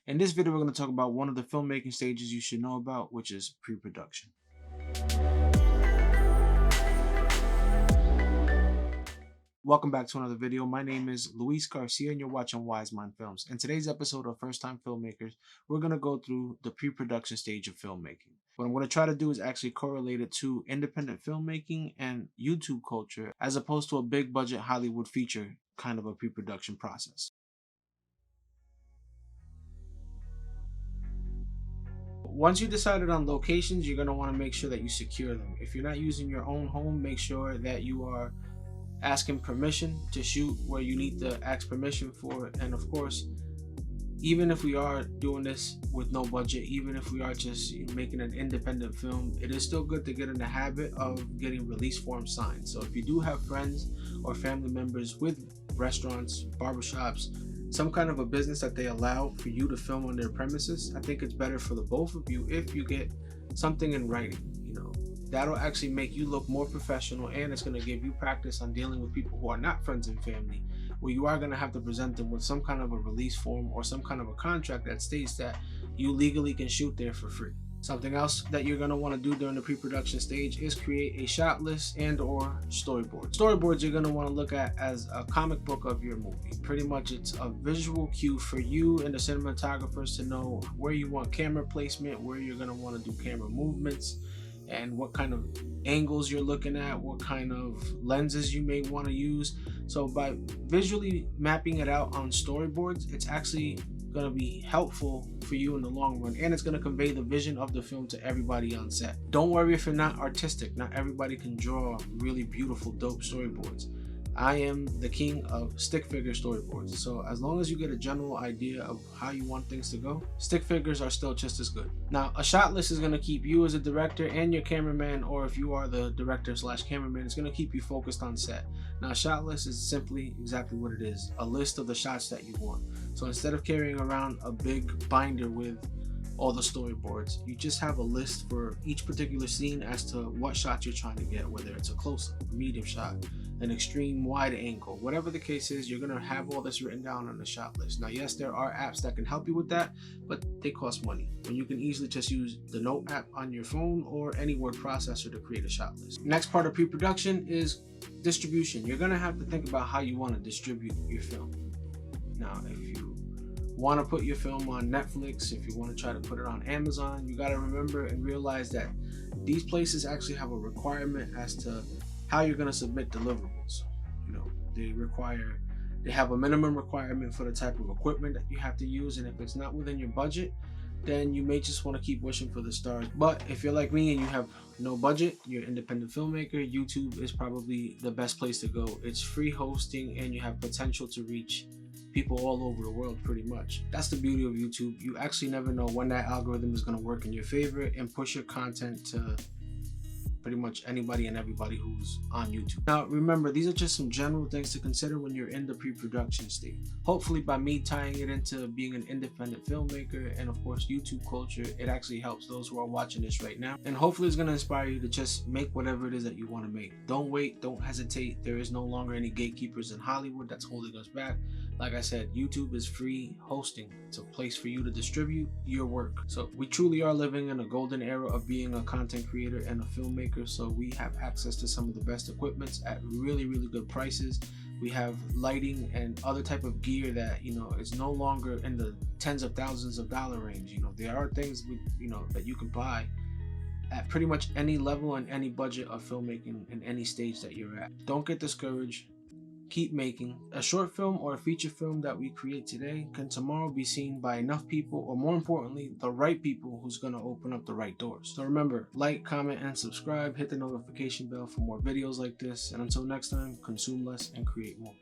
In this video, we're going to talk about one of the filmmaking stages you should know about, which is pre-production. Welcome back to another video. My name is Luis Garcia and you're watching Wise Mind Films. In today's episode of First Time Filmmakers, we're going to go through the pre-production stage of filmmaking. What I'm going to try to do is actually correlate it to independent filmmaking and YouTube culture, as opposed to a big budget Hollywood feature kind of a pre-production process. Once you decided on locations, you're going to want to make sure that you secure them. If you're not using your own home, make sure that you are asking permission to shoot where you need to ask permission for. And of course, even if we are doing this with no budget, even if we are just making an independent film, it is still good to get in the habit of getting release forms signed. So if you do have friends or family members with restaurants, barbershops, some kind of a business that they allow for you to film on their premises, I think it's better for the both of you if you get something in writing. That'll actually make you look more professional, and it's going to give you practice on dealing with people who are not friends and family, where you are going to have to present them with some kind of a release form or some kind of a contract that states that you legally can shoot there for free. Something else that you're going to want to do during the pre-production stage is create a shot list and or storyboard. Storyboards you're going to want to look at as a comic book of your movie. Pretty much it's a visual cue for you and the cinematographers to know where you want camera placement, where you're going to want to do camera movements, and what kind of angles you're looking at, what kind of lenses you may want to use. So by visually mapping it out on storyboards, it's actually going to be helpful for you in the long run, and it's going to convey the vision of the film to everybody on set. Don't worry if you're not artistic. Not everybody can draw really beautiful, dope storyboards. I am the king of stick figure storyboards. So as long as you get a general idea of how you want things to go, stick figures are still just as good. Now, a shot list is going to keep you as a director and your cameraman, or if you are the director / cameraman, it's going to keep you focused on set. Now, a shot list is simply exactly what it is, a list of the shots that you want. So instead of carrying around a big binder with all the storyboards, you just have a list for each particular scene as to what shots you're trying to get, whether it's a close-up, a medium shot, an extreme wide angle, whatever the case is. You're going to have all this written down on the shot list. Now, yes, there are apps that can help you with that, but they cost money, when you can easily just use the Note app on your phone or any word processor to create a shot list. Next part of pre-production is distribution. You're going to have to think about how you want to distribute your film. Now, if you want to put your film on Netflix, if you want to try to put it on Amazon, you got to remember and realize that these places actually have a requirement as to how you're going to submit deliverables. They have a minimum requirement for the type of equipment that you have to use, and if it's not within your budget, then you may just want to keep wishing for the stars. But if you're like me and you have no budget, you're an independent filmmaker, YouTube is probably the best place to go. It's free hosting and you have potential to reach people all over the world pretty much. That's the beauty of YouTube. You actually never know when that algorithm is going to work in your favor and push your content to pretty much anybody and everybody who's on YouTube. Now remember, these are just some general things to consider when you're in the pre-production stage. Hopefully by me tying it into being an independent filmmaker and of course YouTube culture, it actually helps those who are watching this right now, and hopefully it's going to inspire you to just make whatever it is that you want to make. Don't wait, don't hesitate. There is no longer any gatekeepers in Hollywood that's holding us back. Like I said, YouTube is free hosting. It's a place for you to distribute your work. So we truly are living in a golden era of being a content creator and a filmmaker. So we have access to some of the best equipments at really, really good prices. We have lighting and other type of gear that, is no longer in the tens of thousands of dollar range. There are things that you can buy at pretty much any level and any budget of filmmaking in any stage that you're at. Don't get discouraged. Keep making. A short film or a feature film that we create today can tomorrow be seen by enough people, or more importantly, the right people who's going to open up the right doors. So remember, like, comment, and subscribe. Hit the notification bell for more videos like this. And until next time, consume less and create more.